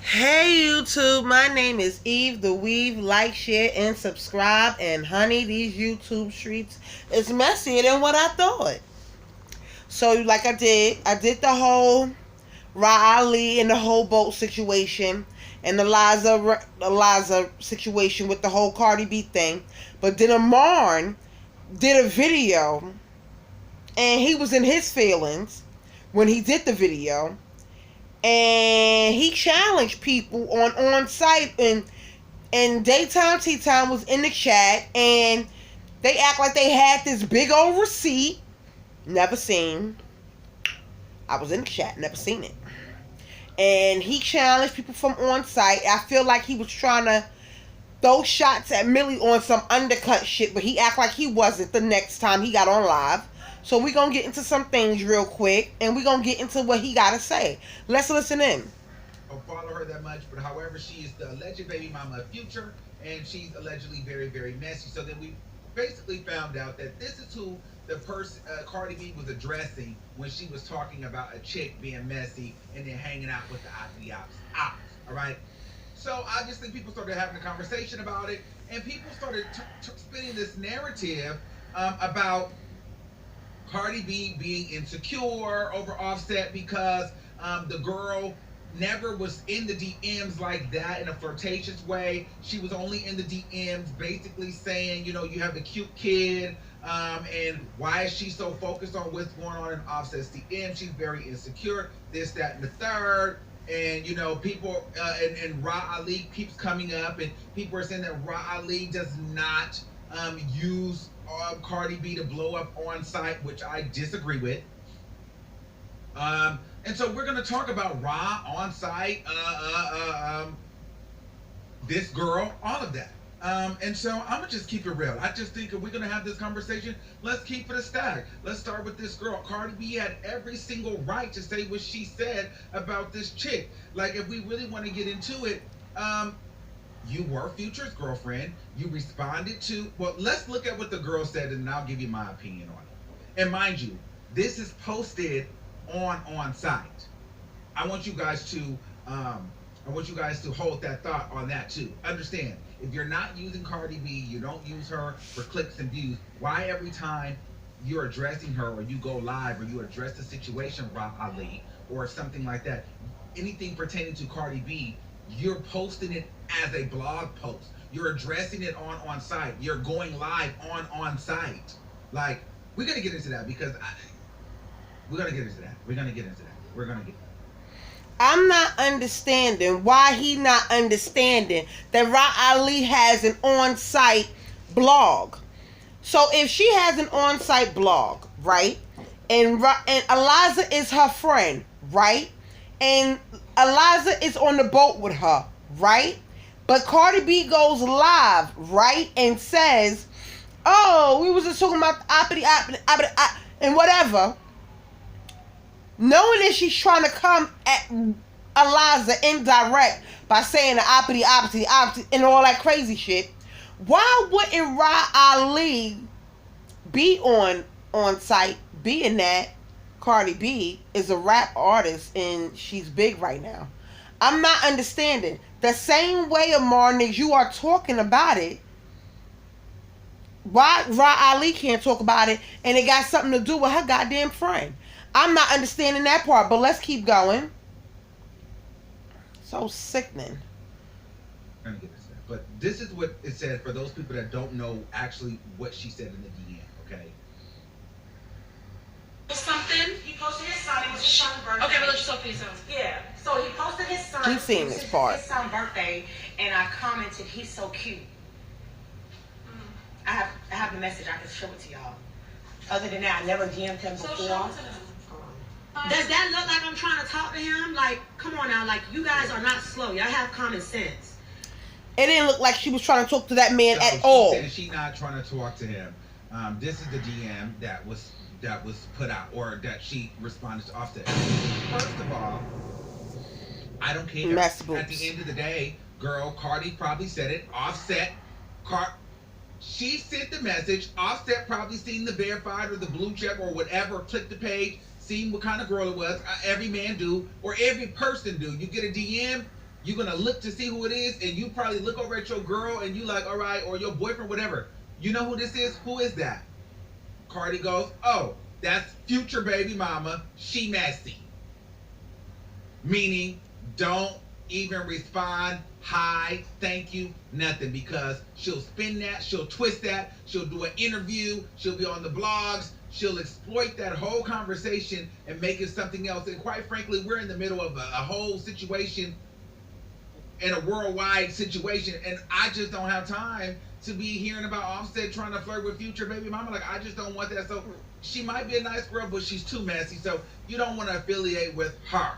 Hey YouTube, my name is Eve the Weave. Like, share, and subscribe. And honey, these YouTube streets is messier than what I thought. So like I did the whole Riley and the whole boat situation and the Liza situation with the whole Cardi B thing. But then Armon did a video and he was in his feelings when he did the video, and he challenged people on site, and daytime tea time was in the chat, and they act like they had this big old receipt. Never seen. I was in the chat, never seen it. And he challenged people from on site. I feel like he was trying to throw shots at Millie on some undercut shit, but he act like he wasn't the next time he got on live. So we're going to get into some things real quick, and we're going to get into what he got to say. Let's listen in. I don't follow her that much, but however, she is the alleged baby mama of Future, and she's allegedly very, very messy. So then we basically found out that this is who the person Cardi B was addressing when she was talking about a chick being messy and then hanging out with the ops. All right? So obviously people started having a conversation about it, and people started spinning this narrative about Cardi B being insecure over Offset because the girl never was in the DMs like that in a flirtatious way. She was only in the DMs basically saying, you know, you have a cute kid, and why is she so focused on what's going on in Offset's DM? She's very insecure, this, that, and the third. And, you know, people, and Ra Ali keeps coming up, and people are saying that Ra Ali does not use Cardi B to blow up on site, which I disagree with. And so we're going to talk about Ra on site, this girl, all of that. And so I'm going to just keep it real. I just think if we're going to have this conversation, let's keep it a stack. Let's start with this girl. Cardi B had every single right to say what she said about this chick. Like, if we really want to get into it, you were Future's girlfriend. You responded to, well, let's look at what the girl said, and I'll give you my opinion on it. And mind you, this is posted on site. I want you guys to hold that thought on that too. Understand, if you're not using Cardi B, you don't use her for clicks and views, why every time you're addressing her or you go live or you address the situation, Ra Ali, or something like that, anything pertaining to Cardi B, you're posting it as a blog post. You're addressing it on site. You're going live on site. Like, we're gonna get into that because we're gonna get into that. I'm not understanding why he not understanding that Ra Ali has an on-site blog. So if she has an on-site blog, right, and Eliza is her friend, right, and Eliza is on the boat with her, right, but Cardi B goes live, right, and says, oh, we was just talking about and whatever, knowing that she's trying to come at Eliza indirect by saying the opposite, and all that crazy shit, why wouldn't Ra Ali be on site, being that Cardi B is a rap artist and she's big right now? I'm not understanding. The same way, Amon, as you are talking about it, why Ra Ali can't talk about it, and it got something to do with her goddamn friend. I'm not understanding that part, but let's keep going. So sickening. I'm gonna get this there. But this is what it said for those people that don't know actually what she said in the DM, okay? Something. He posted his son. It was his son's birthday. Okay, but let's just open his son. Yeah. So he posted his son. He's seen this part. His son's birthday, and I commented, "He's so cute." I have the message. I can show it to y'all. Other than that, I never DM'd him before. So show it to them. Does that look like I'm trying to talk to him? Like, come on now. Like, you guys are not slow. Y'all have common sense. It didn't look like she was trying to talk to that man at all. She said she's not trying to talk to him. This is the DM that was put out, or that she responded to Offset. First of all, I don't care. At the end of the day, girl, Cardi probably said it. Offset, she sent the message. Offset probably seen the verified or the blue check or whatever, clicked the page, seen what kind of girl it was. Every man do, or every person do. You get a DM, you're gonna look to see who it is, and you probably look over at your girl and you like, all right, or your boyfriend, whatever. You know who this is? Who is that? Cardi goes, oh, that's future baby mama. She messy. Meaning, don't even respond, hi, thank you, nothing, because she'll spin that, she'll twist that, she'll do an interview, she'll be on the blogs, she'll exploit that whole conversation and make it something else. And quite frankly, we're in the middle of a whole situation, in a worldwide situation, and I just don't have time to be hearing about Offset trying to flirt with future baby mama. Like, I just don't want that. So she might be a nice girl, but she's too messy, so you don't want to affiliate with her.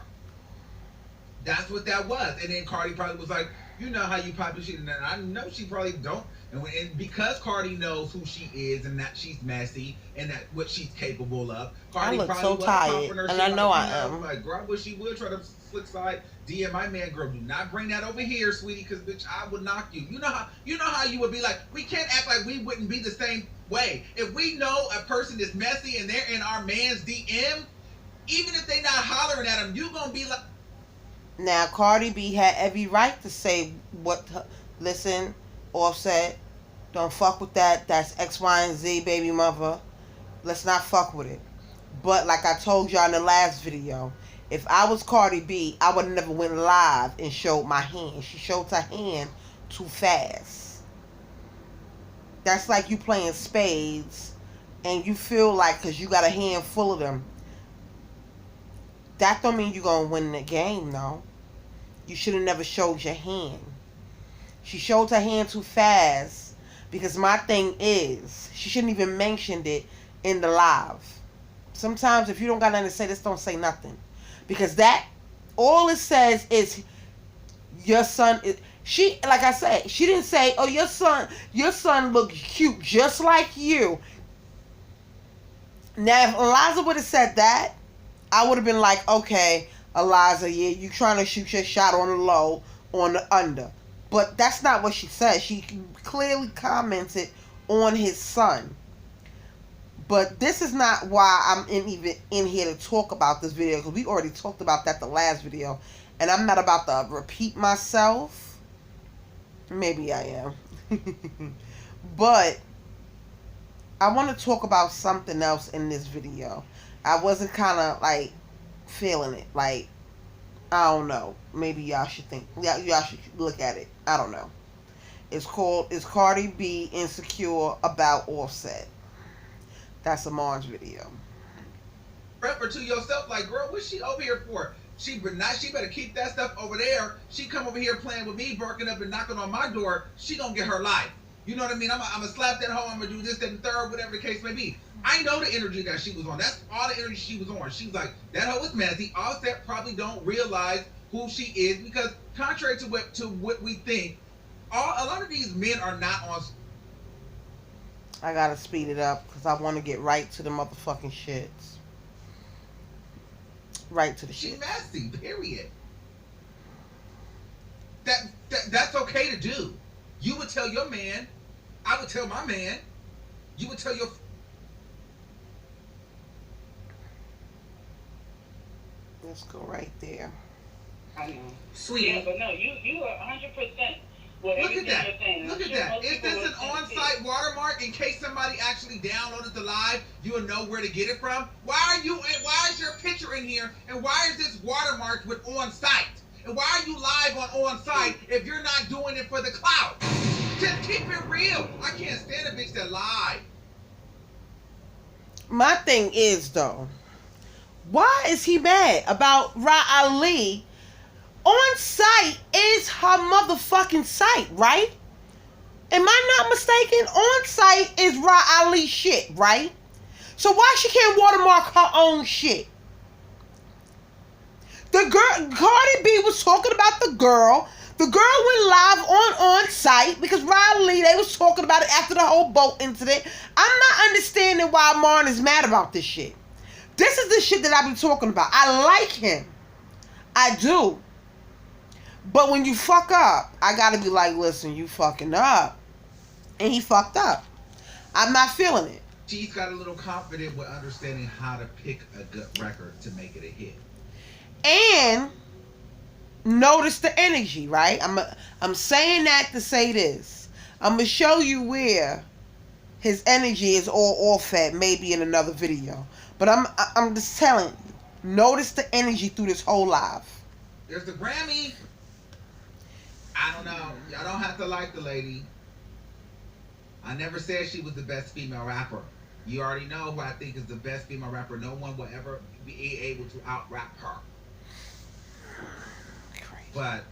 That's what that was. And then Cardi probably was like, you know how you probably should, and I know she probably don't. And because Cardi knows who she is and that she's messy and that what she's capable of, Cardi I look probably so was tired, her. and I know I am. Like, girl, I wish she would try to slick slide DM my man, girl. Do not bring that over here, sweetie, because bitch, I would knock you. You know how you would be like. We can't act like we wouldn't be the same way. If we know a person is messy and they're in our man's DM, even if they not hollering at him, you gonna be like. Now, Cardi B had every right to say listen, Offset, don't fuck with that. That's X, Y, and Z, baby mother. Let's not fuck with it. But like I told y'all in the last video, if I was Cardi B, I would have never went live and showed my hand. She showed her hand too fast. That's like you playing spades and you feel like because you got a hand full of them, that don't mean you're going to win the game, though. You should have never showed your hand. She showed her hand too fast because my thing is, she shouldn't even mentioned it in the live. Sometimes if you don't got nothing to say, just don't say nothing. Because that, all it says is your son is, she, like I said, she didn't say, oh, your son looks cute just like you. Now, if Eliza would have said that, I would have been like, okay, Eliza, yeah, you trying to shoot your shot on the low, on the under. But that's not what she said. She clearly commented on his son. But this is not why I'm even in here to talk about this video, because we already talked about that the last video. And I'm not about to repeat myself. Maybe I am. But I want to talk about something else in this video. I wasn't kind of like feeling it. Like, I don't know. Maybe y'all should think. Y'all should look at it. I don't know. It's Cardi B insecure about Offset. That's Amon's video. Remember to yourself, like, girl, what's she over here for? She better keep that stuff over there. She come over here playing with me, barking up and knocking on my door. She gonna get her life. You know what I mean? I'm gonna slap that hoe. I'm gonna do this, that, and third, whatever the case may be. I know the energy that she was on. That's all the energy she was on. She was like, that hoe is messy. Offset probably don't realize who she is because, contrary to what we think, a lot of these men are not on. I gotta speed it up because I want to get right to the motherfucking shits. Right to the shit. She's messy. Period. That's okay to do. You would tell your man. I would tell my man. You would tell your. Let's go right there. I know. Sweetie. Yeah, but no, you are 100%. Look at that. Look at that. Is this an on-site watermark in case somebody actually downloaded the live? You'll know where to get it from. Why is your picture in here? And why is this watermarked with on-site? And why are you live on-site if you're not doing it for the clout? Just keep it real. I can't stand a bitch that lied. My thing is, though, why is he mad about Ra Ali? On site is her motherfucking site, right? Am I not mistaken? On site is Ra Ali shit, right? So why she can't watermark her own shit? The girl, Cardi B was talking about the girl. The girl went live on site because Ra Ali, they was talking about it after the whole boat incident. I'm not understanding why Marn is mad about this shit. This is the shit that I've been talking about. I like him. I do. But when you fuck up, I gotta be like, listen, you fucking up. And he fucked up. I'm not feeling it. She's got a little confident with understanding how to pick a good record to make it a hit. And notice the energy, right? I'm saying that to say this. I'm gonna show you where his energy is all off at, maybe in another video. But I'm just telling you, notice the energy through this whole live. There's the Grammy. I don't know. Y'all don't have to like the lady. I never said she was the best female rapper. You already know who I think is the best female rapper. No one will ever be able to out-rap her. But,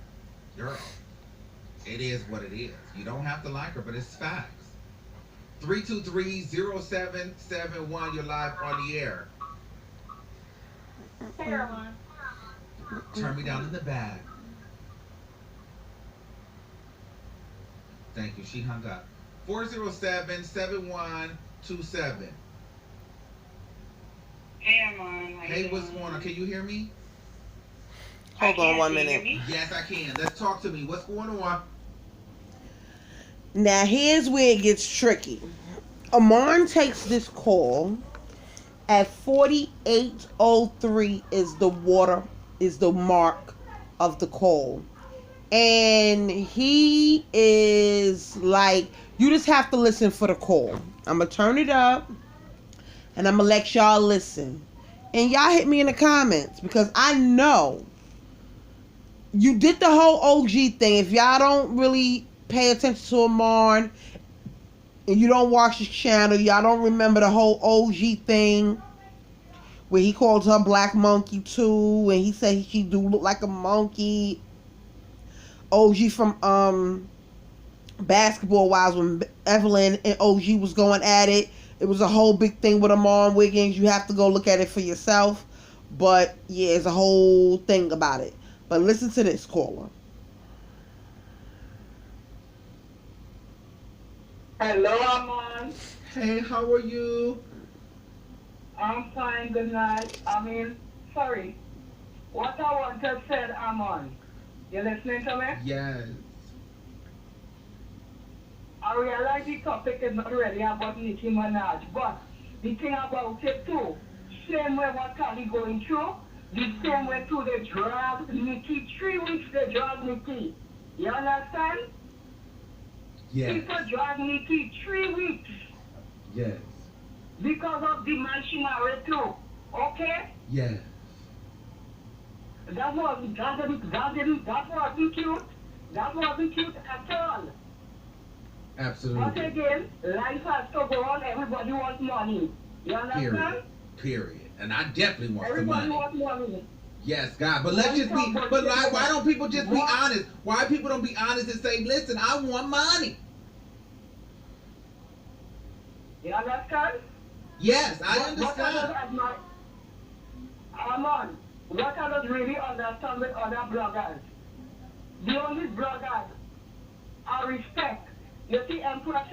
girl, it is what it is. You don't have to like her, but it's facts. 323-0771, you're live on the air. Hey, Armon. Turn me down in the bag. Thank you. She hung up. 407-7127. Hey, Armon. Hey, what's going on? Can you hear me? Hold on 1 minute. Yes, I can. Let's talk to me. What's going on? Now here's where it gets tricky. Amon takes this call at 48:03 is the mark of the call. And he is like, you just have to listen for the call. I'm going to turn it up and I'm going to let y'all listen. And y'all hit me in the comments because I know you did the whole OG thing. If y'all don't really pay attention to Amon and you don't watch his channel, y'all don't remember the whole OG thing where he called her black monkey too, and he said she do look like a monkey. OG from Basketball Wives, when Evelyn and OG was going at it. It was a whole big thing with Armon Wiggins. You have to go look at it for yourself. But yeah, it's a whole thing about it. But listen to this, caller. Hello, Armon. Hey, how are you? I'm fine, good night. Sorry. What I want to say, Armon. You listening to me? Yes. I realize the topic is not really about Nicki Minaj, but the thing about it too, same way what Cardi going through, the same way too they drag Nicki, 3 weeks they drag Nicki. You understand? Yes. People drag Nicki 3 weeks Yes. because of the man she married to. Okay? Yes. That wasn't cute. That wasn't cute at all. But Absolutely. again, life has to go on. Everybody wants money. You understand? Period. And I definitely want the Everybody money. wants money. Yes, God. But let's just be. But like, why don't people just be honest? Why people don't be honest and say, "Listen, I want money." You understand? Yes, I What I understand. don't admire, Armon, what I don't really understand with other bloggers, the only bloggers I respect, you see Empress,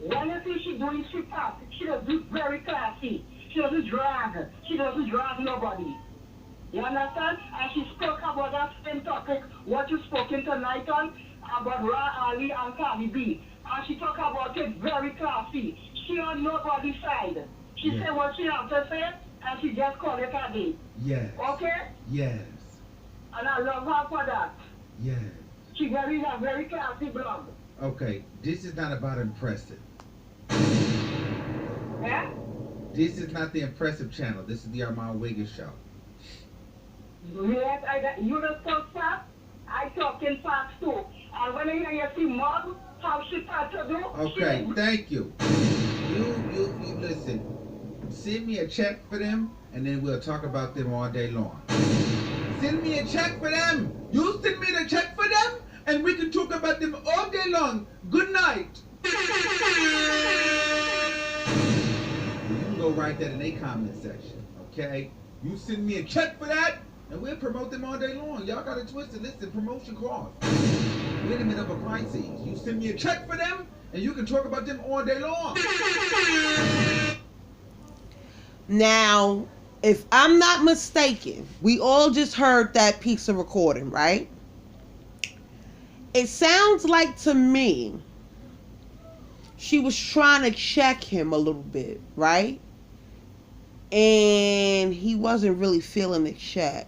when you see she doing shit up, she does do very classy. She doesn't drag. She doesn't drag nobody. You understand? And she spoke about that same topic, what you spoken tonight on, about Ra Ali and Cardi B. And she talk about it very classy. She on nobody's side. She Yeah. said what she have to say, and she just call it a day. Yes. Okay? Yes. And I love her for that. Yes. She a very classy blog. Okay. This is not about impressive. Eh? This is not the impressive channel. This is the Armon Wiggins show. Yes, you don't talk fast. I talk in fast too. And when you see Mom, how she start to do. Okay. Thank you. You listen. Send me a check for them, and then we'll talk about them all day long. Send me a check for them. You send me the check for them, and we can talk about them all day long. Good night. You can go write that in a comment section, okay? You send me a check for that, and we'll promote them all day long. Y'all got it twisted. Listen, promotion costs. We're in the middle of a crisis. You send me a check for them, and you can talk about them all day long. Now, if I'm not mistaken, we all just heard that piece of recording, right? It sounds like to me she was trying to check him a little bit, right? And he wasn't really feeling the check.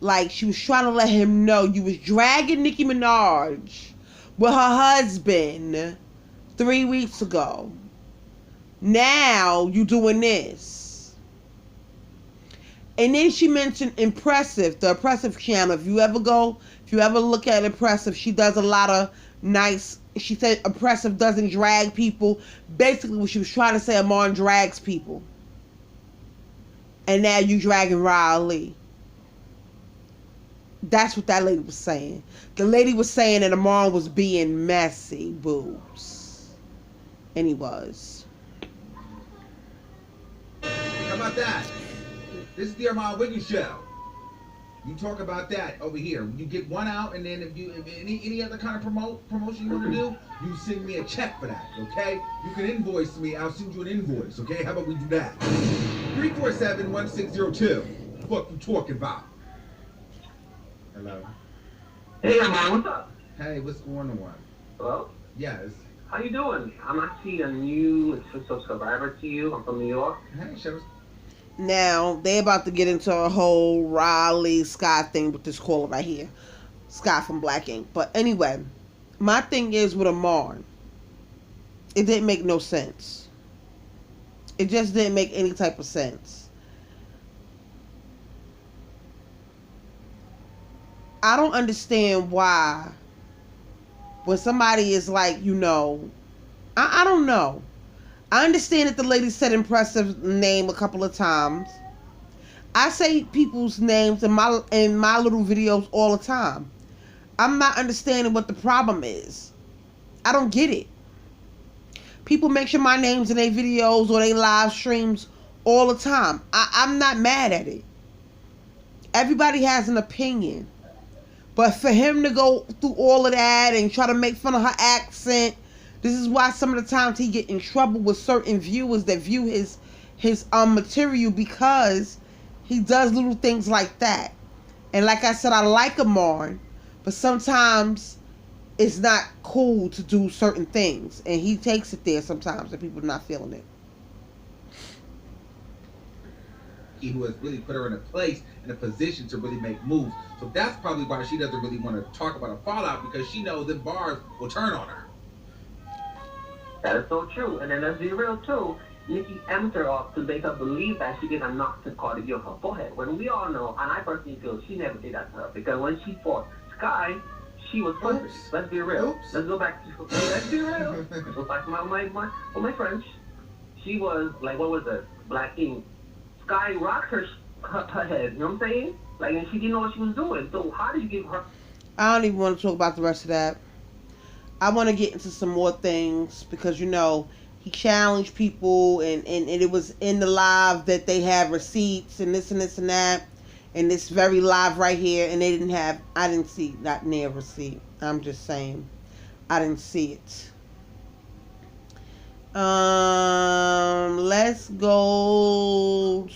Like, she was trying to let him know you was dragging Nicki Minaj with her husband 3 weeks ago. Now you doing this. And then she mentioned Impressive, the Impressive channel. If you ever look at Impressive, she does a lot of nice. She said Impressive doesn't drag people. Basically, what she was trying to say, Amon drags people. And now you dragging Riley. That's what that lady was saying. The lady was saying that Amon was being messy, boobs. And he was. How about that? This is the Armon Wiggins show. You talk about that over here. You get one out, and then if any other kind of promotion you want to do, you send me a check for that, okay? You can invoice me. I'll send you an invoice, okay? How about we do that? 347-1602. What you talking about? Hello. Hey, Armon, what's up? Hey, what's going on? Hello? Yes. How you doing? I'm actually a new exclusive subscriber to you. I'm from New York. Hey, shows. Now, they about to get into a whole Riley Scott thing with this caller right here. Scott from Black Ink. But anyway, my thing is with Amon. It didn't make no sense. It just didn't make any type of sense. I don't understand why when somebody is like, I don't know. I understand that the lady said Impressive name a couple of times. I say people's names in my little videos all the time. I'm not understanding what the problem is. I don't get it. People mention my names in their videos or their live streams all the time. I'm not mad at it. Everybody has an opinion. But for him to go through all of that and try to make fun of her accent, this is why some of the times he get in trouble with certain viewers that view his material, because he does little things like that. And like I said, I like Amon, but sometimes it's not cool to do certain things, and he takes it there sometimes and people are not feeling it. Who has really put her in a position to really make moves. So that's probably why she doesn't really want to talk about a fallout, because she knows the bars will turn on her. That is so true. And then let's be real too. Nicki amped her up to make her believe that she did not knock to Cardi B on her forehead. When we all know, and I personally feel she never did that to her, because when she fought Sky, she was perfect. Oops. Let's be real. Oops. Let's go back to let's be real. Let's go back to my French. She was like, what was it? Black Ink. Sky rocked her head, you know what I'm saying? Like, and she didn't know what she was doing. So how did you give her? I don't even want to talk about the rest of that. I want to get into some more things because, he challenged people and it was in the live that they have receipts and this and this and that. And this very live right here, and I didn't see that near receipt. I'm just saying. I didn't see it. Let's go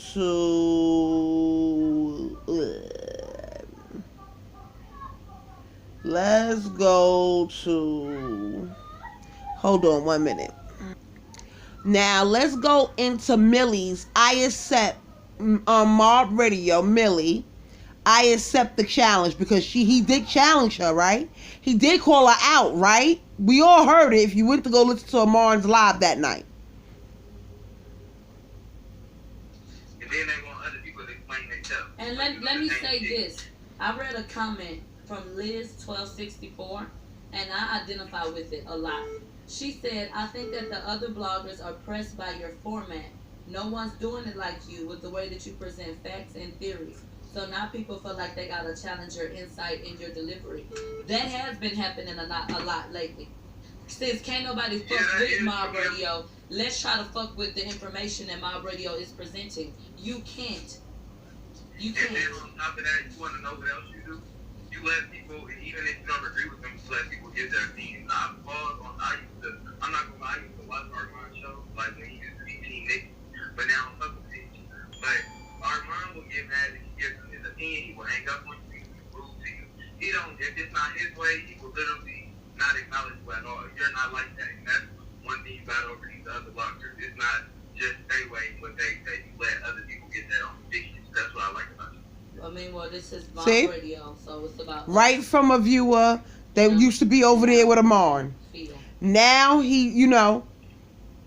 to hold on 1 minute. Now let's go into Millie's I Accept Mob Radio. Millie, I accept the challenge, because he did challenge her, right? He did call her out, right? We all heard it if you went to go listen to Amon's live that night. And then they want other people to explain themselves. And let me say this. I read a comment from Liz1264, and I identify with it a lot. She said, I think that the other bloggers are pressed by your format. No one's doing it like you with the way that you present facts and theories. So now people feel like they gotta challenge your insight and your delivery. That has been happening a lot lately. Since can't nobody fuck with Mob Radio, let's try to fuck with the information that Mob Radio is presenting. You can't. You can't. And then on top of that, you want to know what else you do? You let people, even if you don't agree with them, you let people get their opinion. I'm not gonna lie, I used to watch Armon show, like when he used to be Team Nick, but now I'm fucking with him. But Armon will get mad if he gives him his opinion. He will hang up on you. He will be rude to you. He don't. If it's not his way, he will literally not acknowledge you at all. You're not like that, and that's one thing you got over these other bloggers. It's not just their way, what they say. You let other people get their own opinions. That's what I like about you. I mean, well, this is my See? radio, so it's about Right from a viewer that used to be over there with Amon. feel. Now he, you know.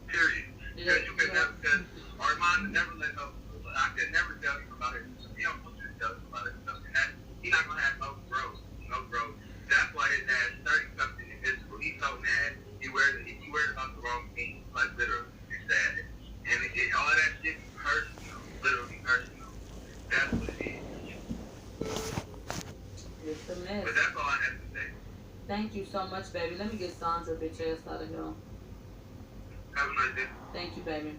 Period. Because you could never, because Armon never let no, I could never tell him about it. He don't want you to tell him about it. And that, he's not going to have no growth. No growth. That's why his dad's 30-something in his school. He's so mad. He wears about the wrong thing. Like, literally. It's sad. And all that shit is personal. Literally personal. That's what it is. It's a mess. But that's all I have to say. Thank you so much, baby. Let me get Sandra bitch ass out of here. Have a nice day. Thank you, baby.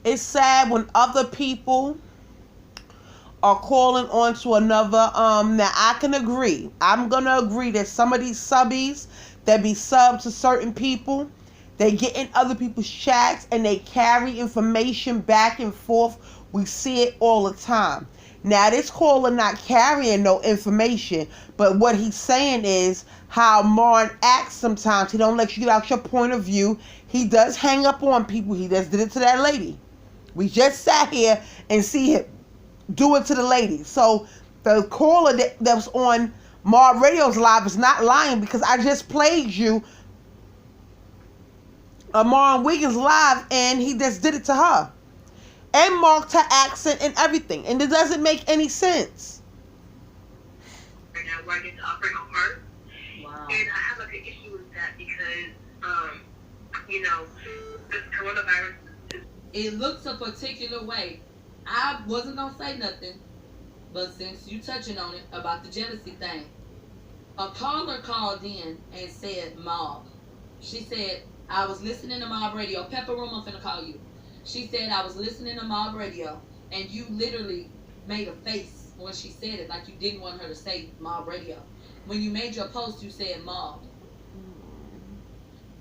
It's sad when other people are calling on to another. Now I can agree. I'm gonna agree that some of these subbies that be subbed to certain people, they get in other people's chats and they carry information back and forth. We see it all the time. Now this caller not carrying no information, but what he's saying is how Marn acts sometimes. He don't let you get out your point of view. He does hang up on people. He just did it to that lady. We just sat here and see him do it to the lady. So the caller that was on Mar Radio's live is not lying, because I just played you Armon Wiggins live and he just did it to her. And marked her accent and everything. And it doesn't make any sense. Right now, where I get to operate on her. Wow. And I have like an issue with that because, you know, this coronavirus is It looks a particular way. I wasn't gonna say nothing, but since you touching on it about the jealousy thing, a caller called in and said mob. She said, I was listening to mob radio. Pepper Room, I'm finna call you. She said, I was listening to mob radio, and you literally made a face when she said it, like you didn't want her to say mob radio. When you made your post, you said mob.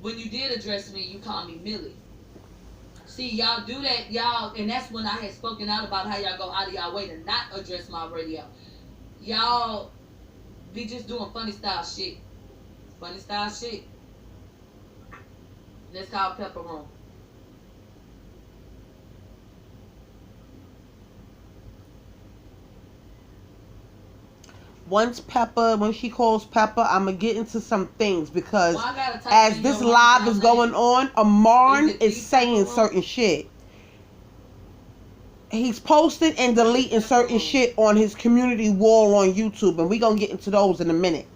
When you did address me, you called me Millie. See, y'all do that, y'all, and that's when I had spoken out about how y'all go out of y'all way to not address my radio. Y'all be just doing funny style shit. Funny style shit. That's called Pepper Room. When she calls Pepper, I'm going to get into some things because Well, I gotta type as in this your live name. is going on, Amon Is it is the saying Pepper Room? certain shit. He's posting and deleting certain shit on his community wall on YouTube, and we're going to get into those in a minute.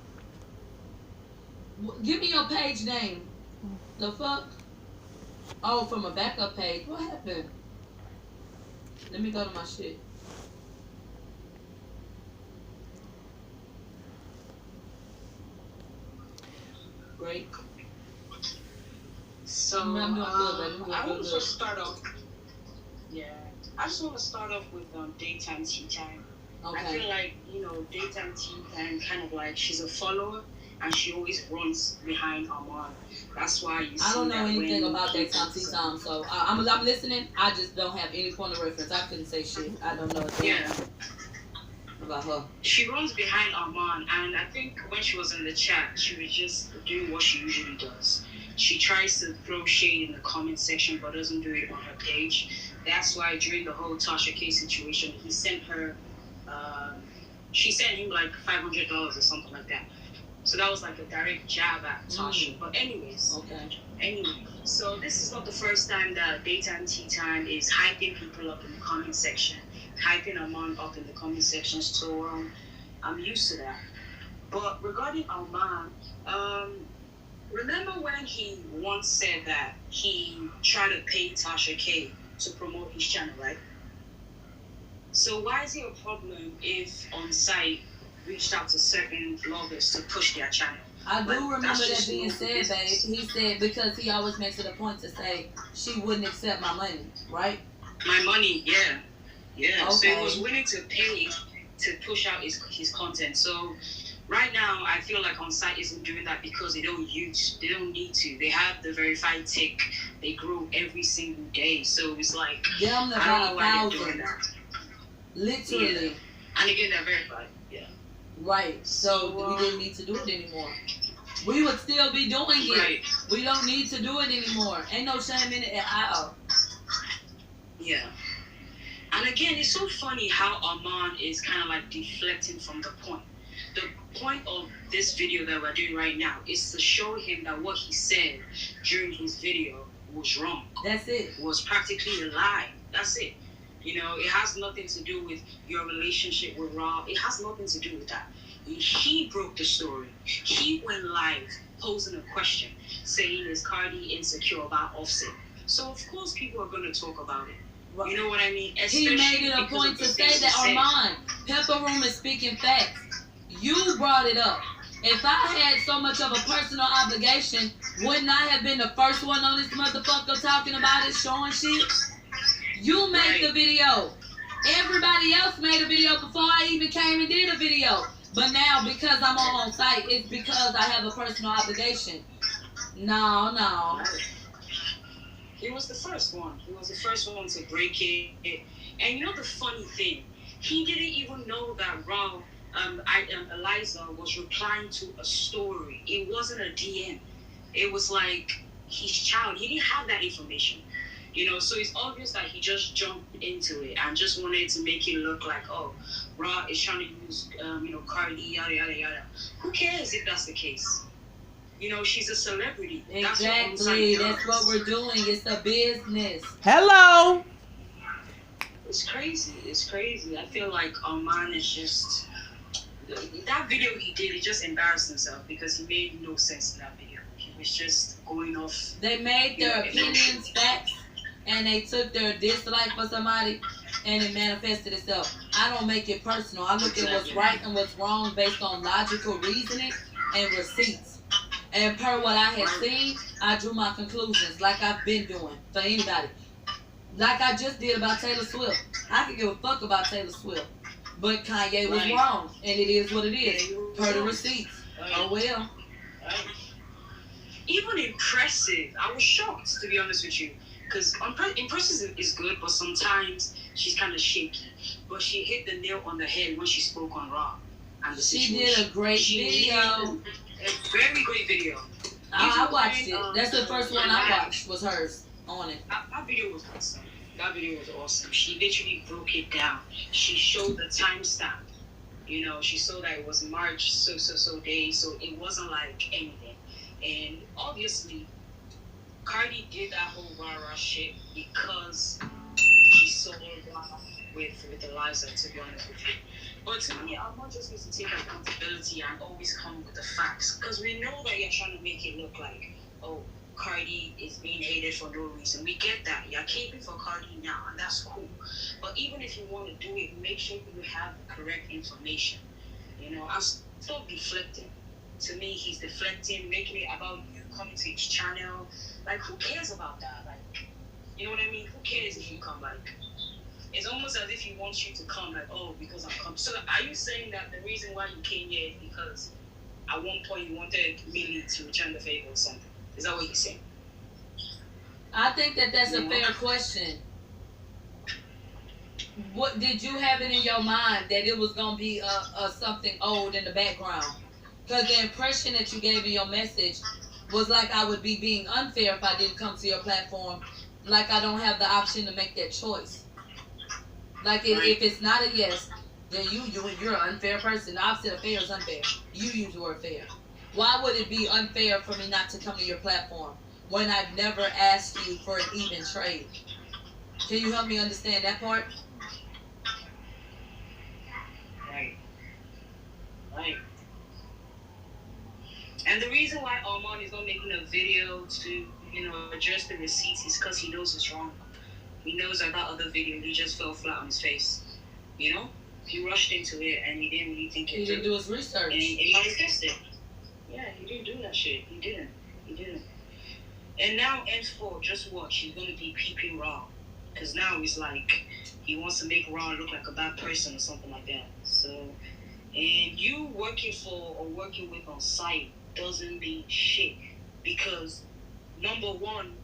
Give me your page name. The fuck? Oh, from a backup page. What happened? Let me go to my shit. Great. So, I'm doing good, baby. I'm doing I want good. to start off. Yeah, I just want to start off with daytime tea time. I feel Okay. like, you know, daytime tea time, kind of like she's a follower and she always runs behind Armon. That's why you see I don't know that anything when about he daytime tea time, so I'm listening. I just don't have any point of reference. I couldn't say shit. I don't know a thing Yeah. about her. She runs behind Armon, and I think when she was in the chat, she was just doing what she usually does. She tries to throw shade in the comment section, but doesn't do it on her page. That's why during the whole Tasha K situation, he sent her, she sent him like $500 or something like that. So that was like a direct jab at Tasha. But anyways, so this is not the first time that daytime tea time is hyping people up in the comment section, hyping Armon up in the comment section. So I'm used to that. But regarding Armon, remember when he once said that he tried to pay Tasha K to promote his channel, right? So why is it a problem if On Site reached out to certain bloggers to push their channel? I do Like, remember that's that just being no said, babe. business. He said because he always makes it a point to say she wouldn't accept my money, right? My money, yeah. Yeah. So Okay. he was willing to pay to push out his content. So right now I feel like On Site isn't doing that because they don't need to. They have the verified tick. They grow every single day. So it's like Them I don't know why they're doing 1,000, that. literally, Yeah. And again, they're verified. Yeah. right. So we didn't need to do it anymore. We would still be doing it. Right. We don't need to do it anymore. Ain't no shame in it at all. Yeah. And again, it's so funny how Armon is kind of like deflecting from the point. The point of this video that we're doing right now is to show him that what he said during his video was wrong. That's it. Was practically a lie. That's it. You know, it has nothing to do with your relationship with Rob. It has nothing to do with that. He broke the story. He went live posing a question saying, is Cardi insecure about Offset? So of course people are going to talk about it. You know what I mean? He made it a point to say that, Armon, Pepper Room is speaking facts. You brought it up. If I had so much of a personal obligation, wouldn't I have been the first one on this motherfucker talking about it, showing shit? You made the video. Everybody else made a video before I even came and did a video. But now, because I'm on site, it's because I have a personal obligation. No. He was the first one. He was the first one to break it. And you know the funny thing? He didn't even know that Rob, Eliza was replying to a story. It wasn't a DM. It was like his child. He didn't have that information. You know, so it's obvious that he just jumped into it and just wanted to make it look like, oh, Rob is trying to use, Cardi, yada, yada, yada. Who cares if that's the case? You know, she's a celebrity. Exactly. That's what we're doing. It's a business. Hello. It's crazy. It's crazy. I feel like Armon is just... That video he did, he just embarrassed himself because he made no sense in that video. He was just going off... They made their opinions facts, and they took their dislike for somebody, and it manifested itself. I don't make it personal. I look at what's right and what's wrong based on logical reasoning and receipts. And per what I had seen, I drew my conclusions like I've been doing for anybody. Like I just did about Taylor Swift. I could give a fuck about Taylor Swift. But Kanye was wrong. And it is what it is. Per the receipts. Oh well. Even impressive. I was shocked, to be honest with you. Because impressive is good, but sometimes she's kind of shaky. But she hit the nail on the head when she spoke on Raw. And the she did a great video. A very great video. I watched it. That's the first one I watched was hers on it. That video was awesome. That video was awesome. She literally broke it down. She showed the timestamp. You know, she saw that it was March so day, so it wasn't like anything. And obviously, Cardi did that whole rah-rah shit because she saw Rah with Eliza, to be honest with you. But to me, I'm not just going to take accountability and always come with the facts. Because we know that you're trying to make it look like, oh, Cardi is being hated for no reason. We get that. You're caping for Cardi now, and that's cool. But even if you want to do it, make sure you have the correct information. You know, I'm still deflecting. To me, he's deflecting, making it about you coming to his channel. Like, who cares about that? Like, you know what I mean? Who cares if you come? Like, it's almost as if he wants you to come, like, oh, because I'm coming. So are you saying that the reason why you came here is because at one point you wanted Millie to return the favor or something? Is that what you're saying? I think that's a fair question. What did you have it in your mind that it was gonna be something old in the background? Because the impression that you gave in your message was like I would be being unfair if I didn't come to your platform. Like I don't have the option to make that choice. Like if it's not a yes, then you're an unfair person. The opposite of fair is unfair. You use the word fair. Why would it be unfair for me not to come to your platform when I've never asked you for an even trade? Can you help me understand that part? Right. And the reason why Armon is not making a video to, address the receipts is because he knows it's wrong. He knows that other video, he just fell flat on his face. You know? He rushed into it and he didn't really think it through. He didn't do his research. And he manifested. Yeah, he didn't do that shit. He didn't. And now, henceforth, just watch. He's going to be peeping Raw. Because now it's like he wants to make Raw look like a bad person or something like that. So, and you working for or working with on site doesn't mean shit. Because, number one,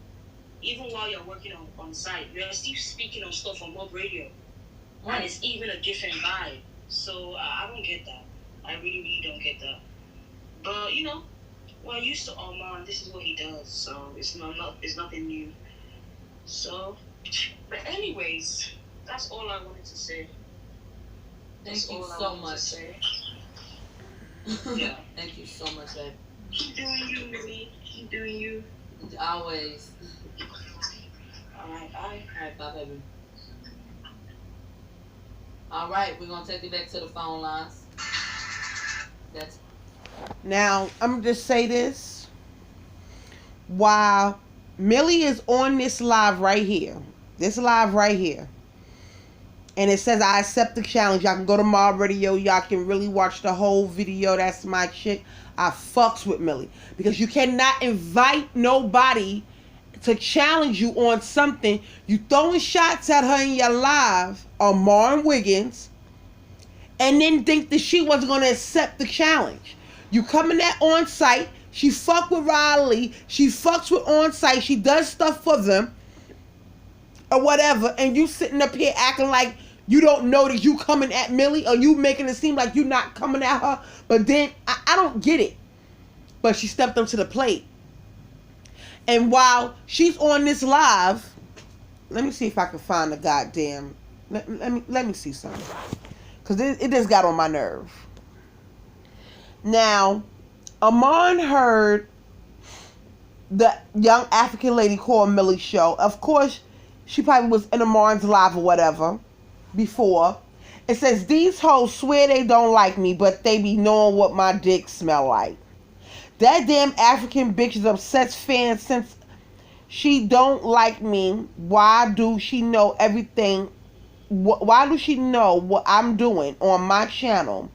even while you're working on site, you're still speaking on stuff on mob radio. Right. And it's even a different vibe. So, I don't get that. I really, really don't get that. But, we're used to Armon. This is what he does. So, it's nothing new. So, But anyways, that's all I wanted to say. Thank you so much. Yeah. Thank you so much, babe. Keep doing you, Millie. Keep doing you. Always. Alright, bye. Alright, bye, baby. Alright, we're going to take it back to the phone lines. Now, I'm going to just say this. While Millie is on this live right here, and it says, I accept the challenge. Y'all can go to Mob Radio. Y'all can really watch the whole video. That's my chick. I fucks with Millie. Because you cannot invite nobody to challenge you on something. You throwing shots at her in your live, Armon and Wiggins, and then think that she wasn't going to accept the challenge. You coming at on site. She fuck with Riley. She fucks with on site. She does stuff for them. Or whatever. And you sitting up here acting like you don't know that you coming at Millie, or you making it seem like you not coming at her. But then, I don't get it. But she stepped up to the plate. And while she's on this live, let me see if I can find the goddamn, let me see something. Because it just got on my nerve. Now, Amon heard the young African lady call Millie's show. Of course, she probably was in Amon's live or whatever before. It says, these hoes swear they don't like me, but they be knowing what my dick smell like. That damn African bitch is obsessed fan since she don't like me. Why do she know everything? Why do she know what I'm doing on my channel?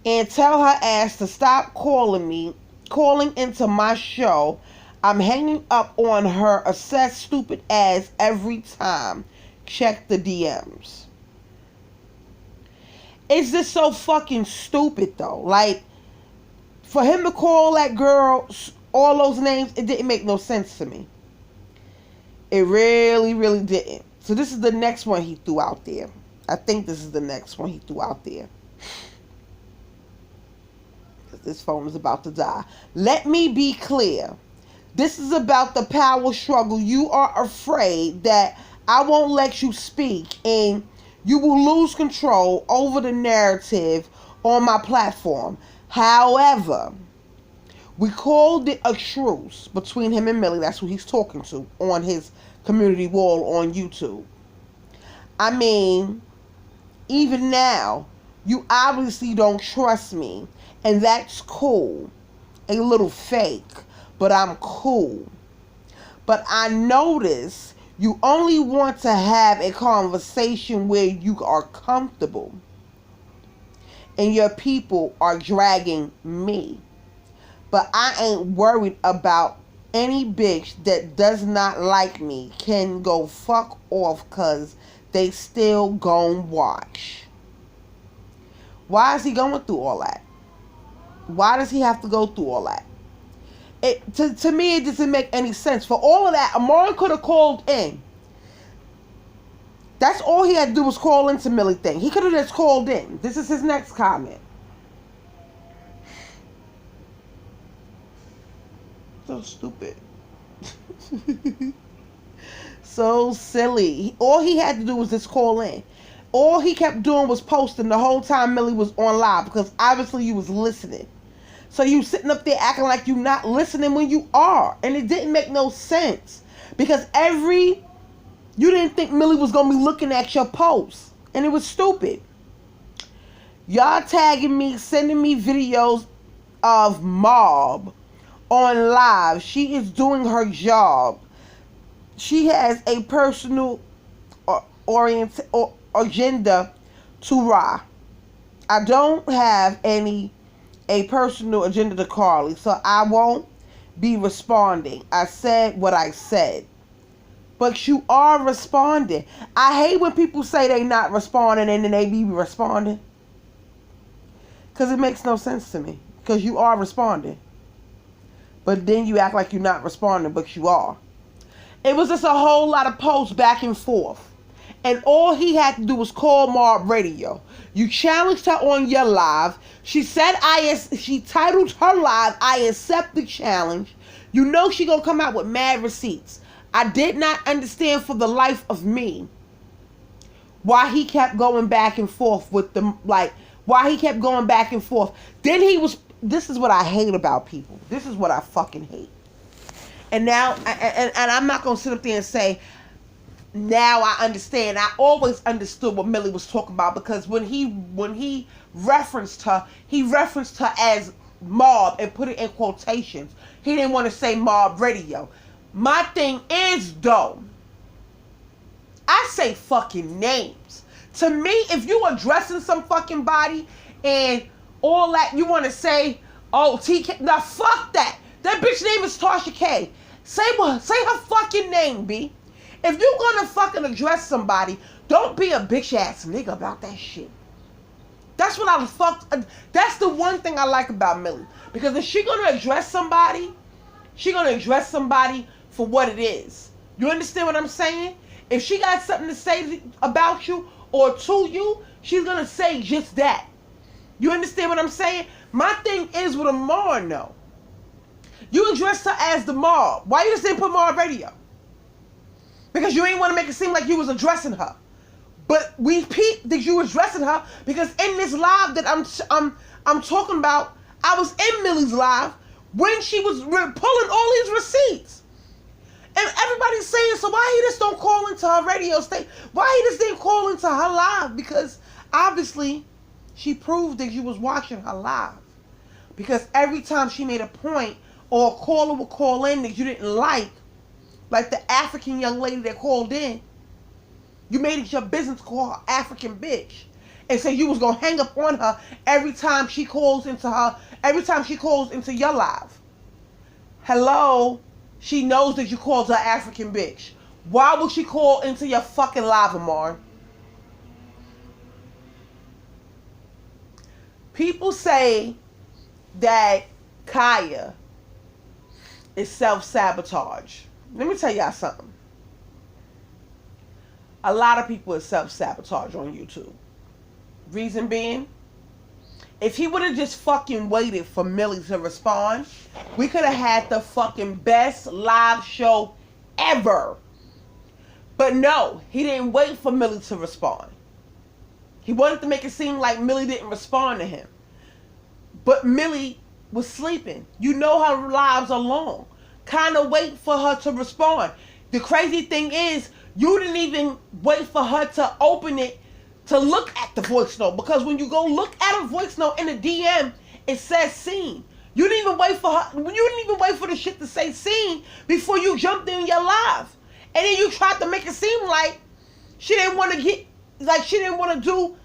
And tell her ass to stop calling into my show. I'm hanging up on her obsessed stupid ass every time. Check the DMs. It's just so fucking stupid though. Like, for him to call that girl all those names, it didn't make no sense to me. It really, really didn't. So this is the next one he threw out there. I think this is the next one he threw out there. This phone is about to die. Let me be clear. This is about the power struggle. You are afraid that I won't let you speak and you will lose control over the narrative on my platform. However, we called it a truce between him and Millie. That's who he's talking to on his community wall on YouTube. I mean, even now, you obviously don't trust me. And that's cool. A little fake. But I'm cool. But I notice you only want to have a conversation where you are comfortable. And your people are dragging me. But I ain't worried about any bitch that does not like me can go fuck off because they still gon' watch. Why is he going through all that? Why does he have to go through all that? To me, it doesn't make any sense. For all of that, Amon could have called in. That's all he had to do was call into Millie thing. He could have just called in. This is his next comment. So stupid. So silly. All he had to do was just call in. All he kept doing was posting the whole time Millie was on live, because obviously you was listening. So you sitting up there acting like you not listening when you are. And it didn't make no sense. Because you didn't think Millie was going to be looking at your posts. And it was stupid. Y'all tagging me, sending me videos of Mob on live. She is doing her job. She has a personal agenda to Ra. I don't have a personal agenda to Carly, so I won't be responding. I said what I said. But you are responding. I hate when people say they not responding and then they be responding. Because it makes no sense to me. Because you are responding. But then you act like you're not responding, but you are. It was just a whole lot of posts back and forth. And all he had to do was call Mob Radio. You challenged her on your live. She said she titled her live, I accept the challenge. You know she gonna come out with mad receipts. I did not understand for the life of me why he kept going back and forth with them, like, why he kept going back and forth. Then he was, this is what I hate about people. This is what I fucking hate. And now, and I'm not going to sit up there and say, now I understand. I always understood what Millie was talking about, because when he referenced her as Mob and put it in quotations. He didn't want to say Mob Radio. My thing is, though, I say fucking names. To me, if you addressing some fucking body and all that, you want to say, oh, TK, now fuck that. That bitch name is Tasha K. Say her fucking name, B. If you gonna fucking address somebody, don't be a bitch ass nigga about that shit. That's what that's the one thing I like about Millie. Because if she gonna address somebody, she gonna address somebody for what it is. You understand what I'm saying? If she got something to say about you or to you, she's gonna say just that. You understand what I'm saying? My thing is with Amon, though. You addressed her as the Mob. Why you just didn't put Mob Radio? Because you ain't want to make it seem like you was addressing her. But we peeped that you was addressing her, because in this live that I'm talking about, I was in Millie's live when she was pulling all these receipts. And everybody's saying, so why he just don't call into her radio station? Why he just didn't call into her live? Because obviously she proved that you was watching her live. Because every time she made a point or a caller would call in that you didn't like the African young lady that called in, you made it your business to call her African bitch. And say you was going to hang up on her every time she calls into your live. Hello? She knows that you called her African bitch. Why would she call into your fucking live, Amar? People say that Kaya is self-sabotage. Let me tell y'all something. A lot of people is self-sabotage on YouTube. Reason being, if he would have just fucking waited for Millie to respond, we could have had the fucking best live show ever. But no, he didn't wait for Millie to respond. He wanted to make it seem like Millie didn't respond to him. But Millie was sleeping. You know her lives are long. Kind of wait for her to respond. The crazy thing is, you didn't even wait for her to open it to look at the voice note. Because when you go look at a voice note in the DM, it says seen. You didn't even wait for her. You didn't even wait for the shit to say seen before you jumped in your live. And then you tried to make it seem like she didn't want to do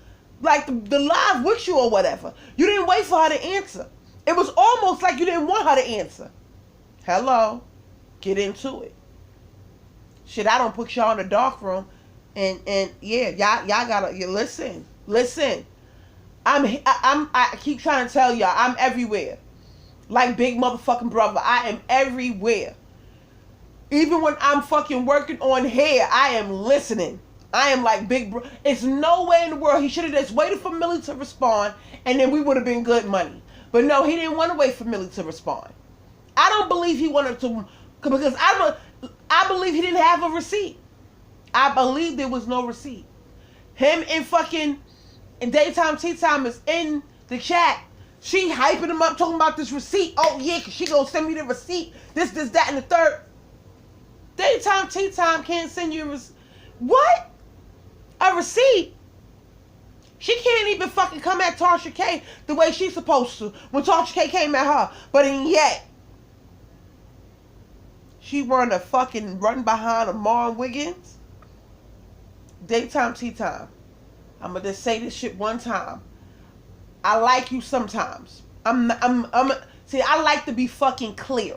like the live with you or whatever. You didn't wait for her to answer. It was almost like you didn't want her to answer. Hello, get into it. Shit, I don't put y'all in the dark room, and yeah, y'all gotta listen. I keep trying to tell y'all, I'm everywhere, like Big Motherfucking Brother. I am everywhere. Even when I'm fucking working on hair, I am listening. I am like Big Bro. It's no way in the world he should have just waited for Millie to respond, and then we would have been good money. But no, he didn't want to wait for Millie to respond. I don't believe he wanted to, because I believe he didn't have a receipt. I believe there was no receipt. Him and fucking in Daytime Tea Time is in the chat. She hyping him up, talking about this receipt. Oh yeah, cause she gonna send me the receipt. This, that, and the third. Daytime Tea Time can't send you a receipt. What? A receipt? She can't even fucking come at Tasha K the way she's supposed to when Tasha K came at her. But yet, she run behind Armon Wiggins. Daytime Tea Time. I'm gonna just say this shit one time. I like you sometimes. See, I like to be fucking clear,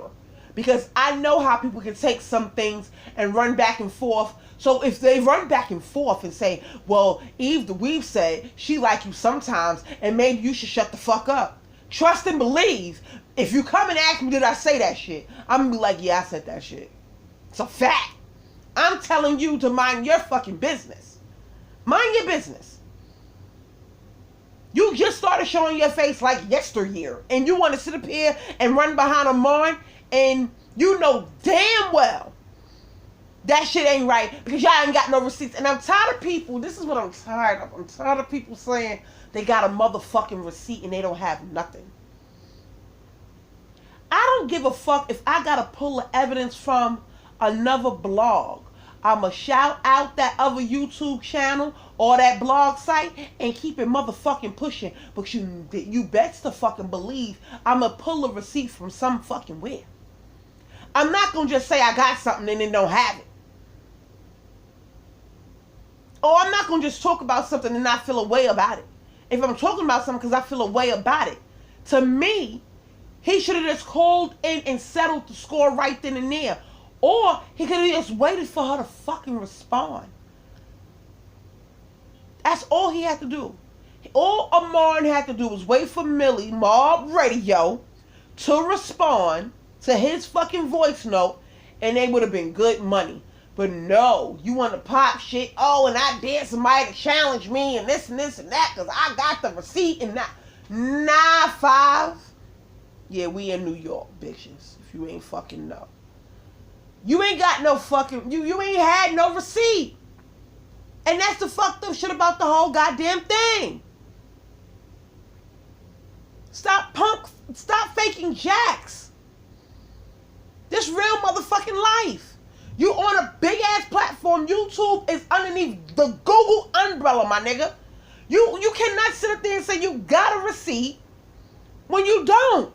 because I know how people can take some things and run back and forth. So if they run back and forth and say, well, Eve the Weave said she like you sometimes, and maybe you should shut the fuck up. Trust and believe. If you come and ask me, did I say that shit? I'm gonna be like, yeah, I said that shit. It's a fact. I'm telling you to mind your fucking business. Mind your business. You just started showing your face like yesteryear, and you want to sit up here and run behind a Amon, and you know damn well That shit ain't right because y'all ain't got no receipts. And I'm tired of people. This is what I'm tired of. I'm tired of people saying they got a motherfucking receipt and they don't have nothing. I don't give a fuck if I gotta pull the evidence from another blog. I'ma shout out that other YouTube channel or that blog site and keep it motherfucking pushing. But you best to fucking believe I'ma pull a receipt from some fucking where. I'm not gonna just say I got something and then don't have it. Or I'm not gonna just talk about something and not feel a way about it. If I'm talking about something because I feel a way about it, to me, he should have just called in and settled the score right then and there. Or he could have just waited for her to fucking respond. That's all he had to do. All Armon had to do was wait for Millie, Mob Radio, to respond to his fucking voice note, and they would have been good money. But no, you want to pop shit. Oh, and I dare somebody to challenge me and this and that because I got the receipt and that. Nah, 5. Yeah, we in New York, bitches. If you ain't fucking know. You ain't got no fucking, you ain't had no receipt. And that's the fucked up shit about the whole goddamn thing. Stop faking jacks. This real motherfucking life. You on a big ass platform. YouTube is underneath the Google umbrella, my nigga. You cannot sit up there and say you got a receipt when you don't.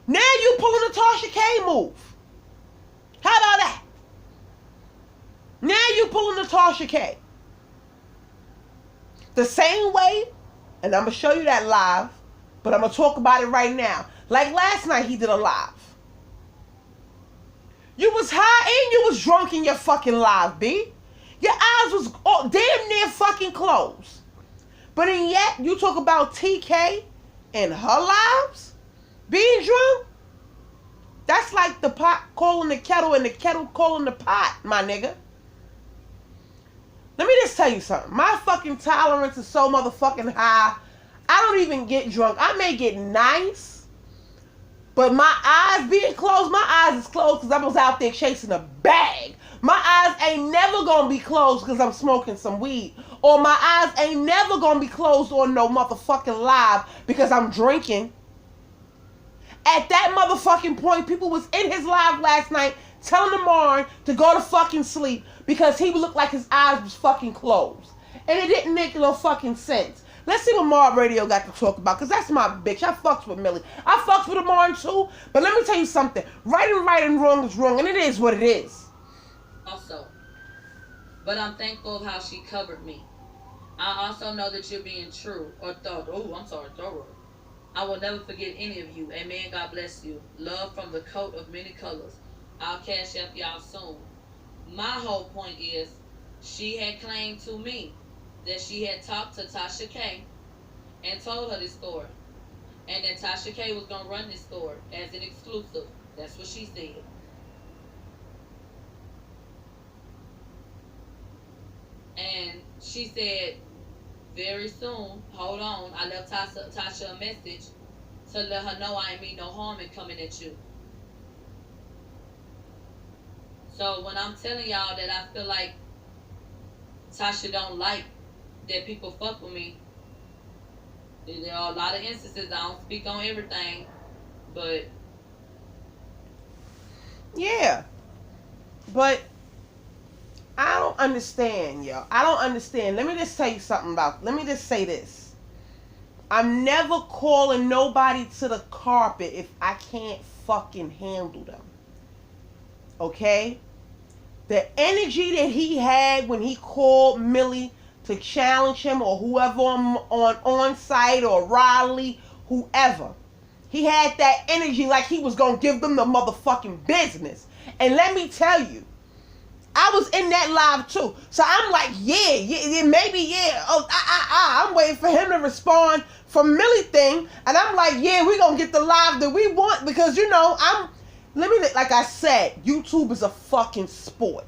Now you pulling a Tasha K move. How about that? Now you pulling a Tasha K. The same way, and I'm going to show you that live, but I'm going to talk about it right now. Like last night he did a live. You was high and you was drunk in your fucking live, B. Your eyes was damn near fucking closed. But and yet, you talk about TK and her lives being drunk? That's like the pot calling the kettle and the kettle calling the pot, my nigga. Let me just tell you something. My fucking tolerance is so motherfucking high. I don't even get drunk. I may get nice. But my eyes being closed, my eyes is closed because I was out there chasing a bag. My eyes ain't never going to be closed because I'm smoking some weed. Or my eyes ain't never going to be closed on no motherfucking live because I'm drinking. At that motherfucking point, people was in his live last night telling Lamar to go to fucking sleep because he looked like his eyes was fucking closed. And it didn't make no fucking sense. Let's see what Mob Radio got to talk about, because that's my bitch. I fucks with Millie. I fucks with Amon too, but let me tell you something. Right and wrong is wrong, and it is what it is. Also, but I'm thankful of how she covered me. I also know that you're being true, or thorough. I will never forget any of you. Amen. God bless you. Love from the coat of many colors. I'll cash up y'all soon. My whole point is, she had claimed to me that she had talked to Tasha K and told her this story. And that Tasha K was going to run this store as an exclusive. That's what she said. And she said, very soon, hold on, I left Tasha a message to let her know I ain't mean no harm in coming at you. So when I'm telling y'all that I feel like Tasha don't like that people fuck with me, there are a lot of instances. I don't speak on everything, but yeah, but I don't understand, yo. I don't understand. Let me just tell you something let me just say this. I'm never calling nobody to the carpet if I can't fucking handle them. Okay? The energy that he had when he called Millie to challenge him, or whoever on site, or Riley, whoever. He had that energy like he was going to give them the motherfucking business. And let me tell you, I was in that live too. So I'm like, maybe. I'm waiting for him to respond from Millie thing. And I'm like, yeah, we're going to get the live that we want because, you know, like I said, YouTube is a fucking sport.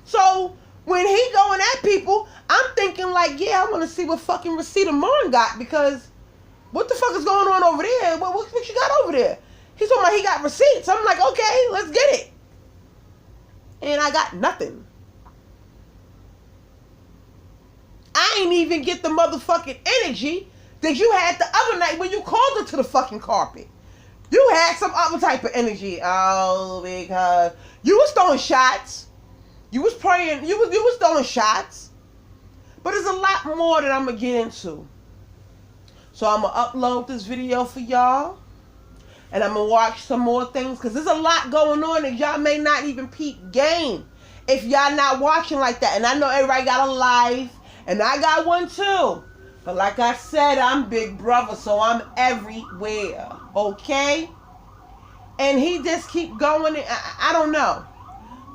So when he going at people, I'm thinking like, yeah, I want to see what fucking receipt Amon got, because what the fuck is going on over there? What you got over there? He's talking about he got receipts. I'm like, okay, let's get it. And I got nothing. I ain't even get the motherfucking energy that you had the other night when you called her to the fucking carpet. You had some other type of energy. Oh, because you was throwing shots. You was praying. You was throwing shots. But there's a lot more that I'm going to get into. So I'm going to upload this video for y'all. And I'm going to watch some more things. Because there's a lot going on that y'all may not even peep game. If y'all not watching like that. And I know everybody got a life. And I got one too. But like I said, I'm Big Brother. So I'm everywhere. Okay? And he just keep going. I don't know.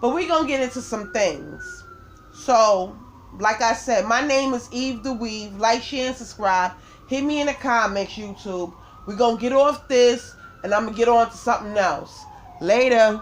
But we're going to get into some things. So, like I said, my name is Eve the Weave. Like, share, and subscribe. Hit me in the comments, YouTube. We're going to get off this, and I'm going to get on to something else. Later.